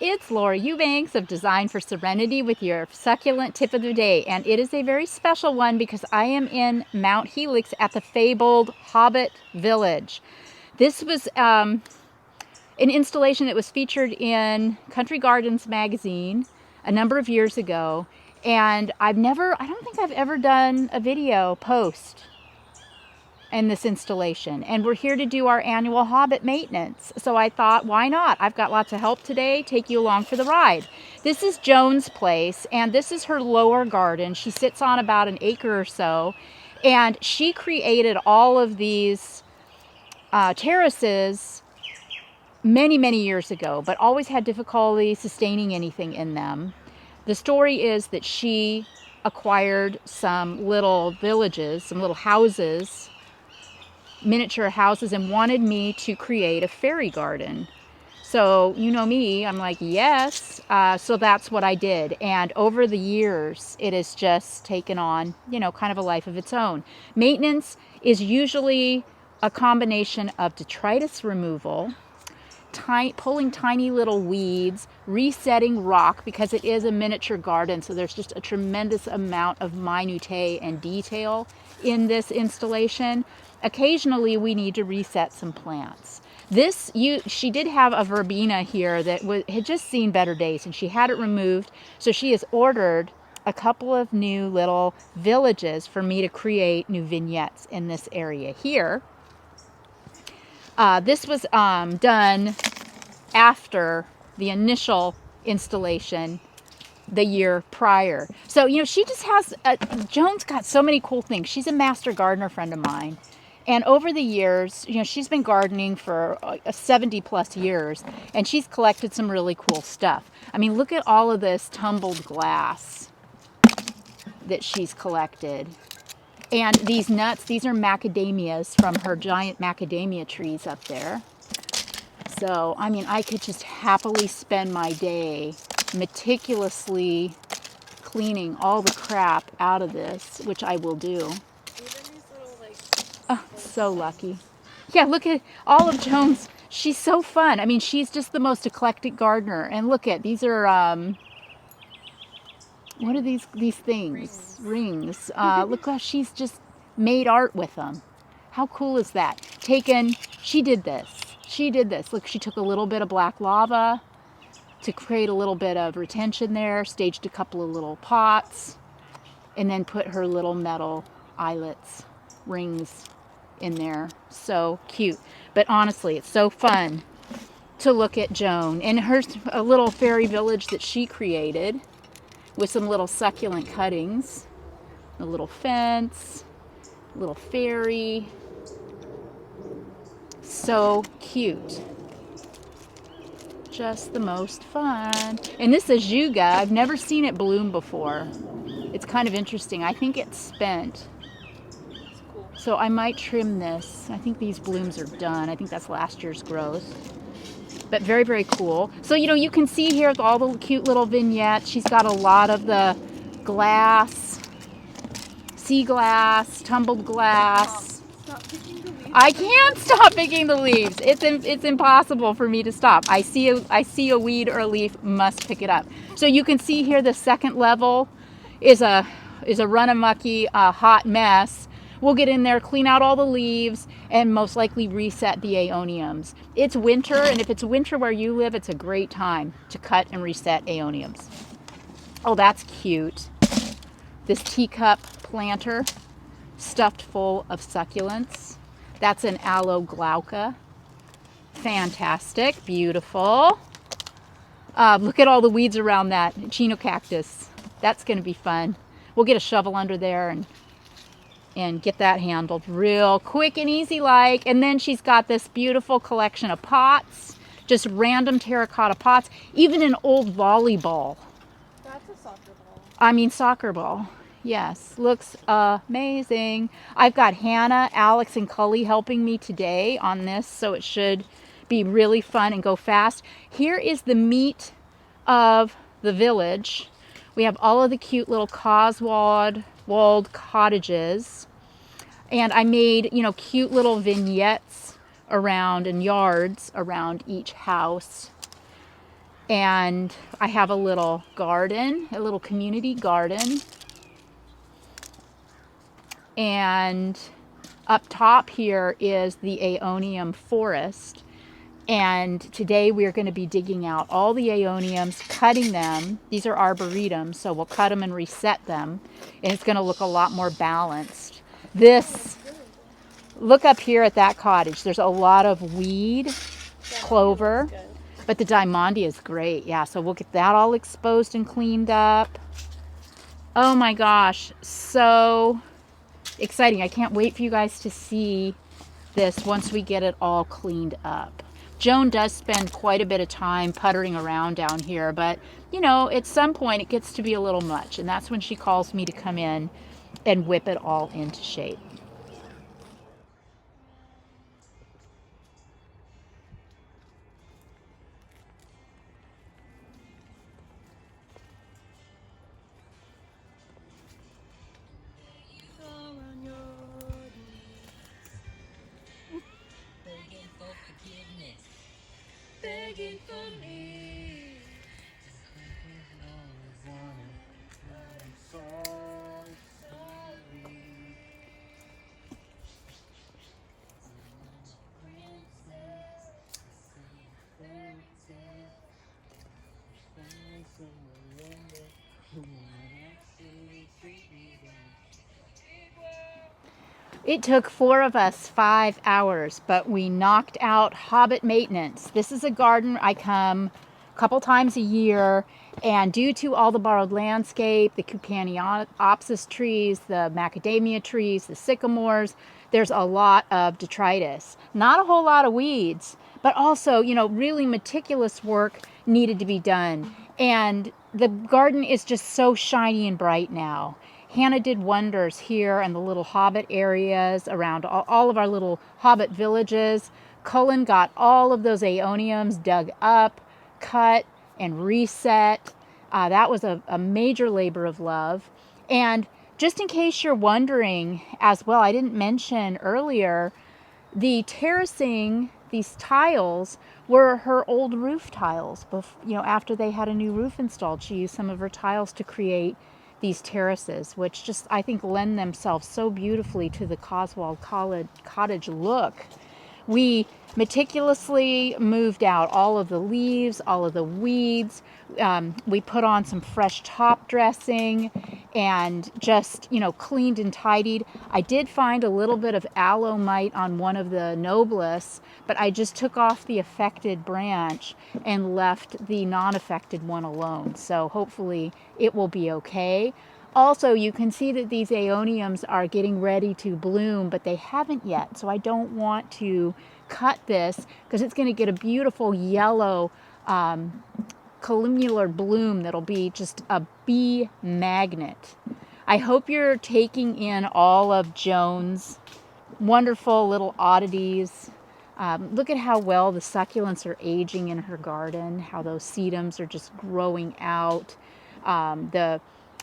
It's Laura Eubanks of Design for Serenity with your succulent tip of the day. And it is a very special one because I am in Mount Helix at the fabled Hobbit village. This was an installation that was featured in Country Gardens magazine a number of years ago. And I don't think I've ever done a video post in this installation, and we're here to do our annual Hobbit maintenance. So I thought, why not? I've got lots of help today, take you along for the ride. This is Joan's place, and this is her lower garden. She sits on about an acre or so, and she created all of these terraces many years ago, but always had difficulty sustaining anything in them. The story is that she acquired some little villages, some little houses, miniature houses, and wanted me to create a fairy garden. So you know me, I'm like, yes. So that's what I did. And over the years, it has just taken on, kind of a life of its own. Maintenance is usually a combination of detritus removal, pulling tiny little weeds, resetting rock, because it is a miniature garden, so there's just a tremendous amount of minutiae and detail in this installation. Occasionally we need to reset some plants. She did have a verbena here that had just seen better days, and she had it removed, so she has ordered a couple of new little villages for me to create new vignettes in this area here. This was done after the initial installation the year prior. So, she just has, Joan's got so many cool things. She's a master gardener friend of mine. And over the years, she's been gardening for 70 plus years, and she's collected some really cool stuff. I mean, look at all of this tumbled glass that she's collected. And these nuts, these are macadamias from her giant macadamia trees up there. So, I mean, I could just happily spend my day meticulously cleaning all the crap out of this, which I will do. Oh, so lucky. Yeah, look at all of Joan's. She's so fun. I mean, she's just the most eclectic gardener. And look at, these are, what are these things? Rings. Look how she's just made art with them. How cool is that? She did this. Look, she took a little bit of black lava to create a little bit of retention there, staged a couple of little pots, and then put her little metal eyelets, rings in there. So cute. But honestly, it's so fun to look at Joan and a little fairy village that she created with some little succulent cuttings, a little fence, a little fairy. So cute. Just the most fun. And this is Juga. I've never seen it bloom before. It's kind of interesting. I think it's spent. So I might trim this. I think these blooms are done. I think that's last year's growth. But very cool. So, you can see here all the cute little vignettes. She's got a lot of the glass, sea glass, tumbled glass. Stop picking the leaves. I can't stop picking the leaves. It's impossible for me to stop. I see a weed or a leaf, must pick it up. So you can see here the second level is a run-a-mucky hot mess. We'll get in there, clean out all the leaves, and most likely reset the aeoniums. It's winter, and if it's winter where you live, it's a great time to cut and reset aeoniums. Oh, that's cute. This teacup planter stuffed full of succulents. That's an aloe glauca. Fantastic, beautiful. Look at all the weeds around that chinocactus. That's going to be fun. We'll get a shovel under there and get that handled real quick and easy like. And then she's got this beautiful collection of pots, just random terracotta pots, even an old volleyball. That's a soccer ball. I mean soccer ball. Yes, looks amazing. I've got Hannah, Alex, and Cully helping me today on this, so it should be really fun and go fast. Here is the meat of the village. We have all of the cute little walled cottages, and I made cute little vignettes around and yards around each house. And I have a little garden, a little community garden. And up top here is the aeonium forest. And today we are going to be digging out all the aeoniums, cutting them. These are arboretums, so we'll cut them and reset them. And it's going to look a lot more balanced. This, look up here at that cottage. There's a lot of weed, clover, but the diamondia is great. Yeah, so we'll get that all exposed and cleaned up. Oh my gosh, so exciting. I can't wait for you guys to see this once we get it all cleaned up. Joan does spend quite a bit of time puttering around down here, but you know, at some point it gets to be a little much, and that's when she calls me to come in and whip it all into shape. Begging for me. I'm so sorry. It took 4 of us 5 hours, but we knocked out Hobbit maintenance. This is a garden I come a couple times a year, and due to all the borrowed landscape, the Cucaniopsis trees, the macadamia trees, the sycamores, there's a lot of detritus. Not a whole lot of weeds, but also, you know, really meticulous work needed to be done. And the garden is just so shiny and bright now. Hannah did wonders here and the little Hobbit areas around all of our little Hobbit villages. Cullen got all of those aeoniums dug up, cut, and reset. That was a major labor of love. And just in case you're wondering as well, I didn't mention earlier, the terracing, these tiles, were her old roof tiles. You know, after they had a new roof installed, she used some of her tiles to create these terraces, which just, I think, lend themselves so beautifully to the Coswald cottage look. We meticulously moved out all of the leaves, all of the weeds. We put on some fresh top dressing and just, you know, cleaned and tidied. I did find a little bit of aloe mite on one of the nobliss, but I just took off the affected branch and left the non-affected one alone. So hopefully it will be okay. Also, you can see that these aeoniums are getting ready to bloom, but they haven't yet. So I don't want to cut this because it's going to get a beautiful yellow columnar bloom that'll be just a bee magnet. I hope you're taking in all of Joan's wonderful little oddities. Look at how well the succulents are aging in her garden, how those sedums are just growing out.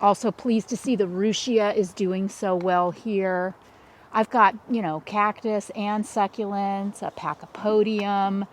Also pleased to see the Ruchia is doing so well here. I've got, you know, cactus and succulents, a pachypodium,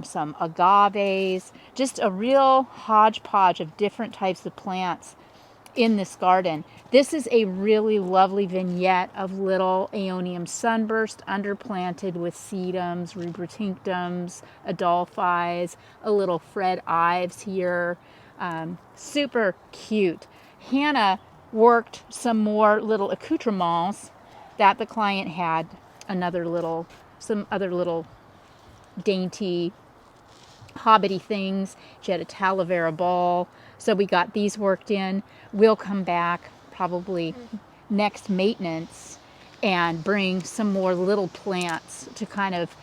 some agaves, just a real hodgepodge of different types of plants in this garden. This is a really lovely vignette of little aeonium sunburst underplanted with sedums, rubrotinctums, adolphis, a little Fred Ives here. Super cute. Hannah worked some more little accoutrements that the client had, some other little dainty hobbity things. She had a talavera ball, so we got these worked in. We'll come back probably next maintenance and bring some more little plants to kind of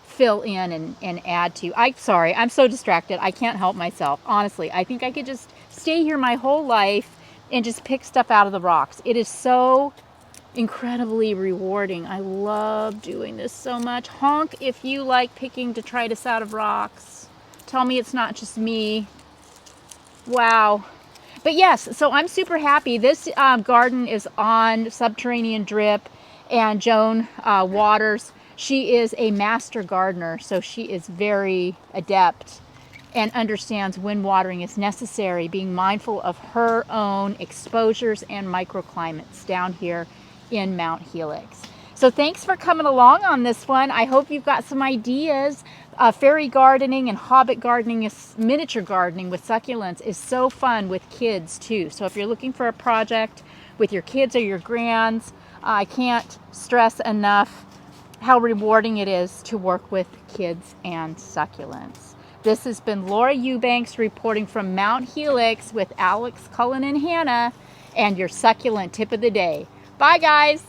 fill in and add to. Sorry, I'm so distracted. I can't help myself. Honestly, I think I could just stay here my whole life and just pick stuff out of the rocks. It is so incredibly rewarding. I love doing this so much. Honk if you like picking detritus out of rocks. Tell me it's not just me. Wow. But yes, so I'm super happy. This garden is on subterranean drip, and Joan waters. She is a master gardener, so she is very adept and understands when watering is necessary, being mindful of her own exposures and microclimates down here in Mount Helix. So thanks for coming along on this one. I hope you've got some ideas. Fairy gardening and hobbit gardening, miniature gardening with succulents is so fun with kids too. So if you're looking for a project with your kids or your grands, I can't stress enough how rewarding it is to work with kids and succulents. This has been Laura Eubanks reporting from Mount Helix with Alex, Cullen, and Hannah, and your succulent tip of the day. Bye, guys.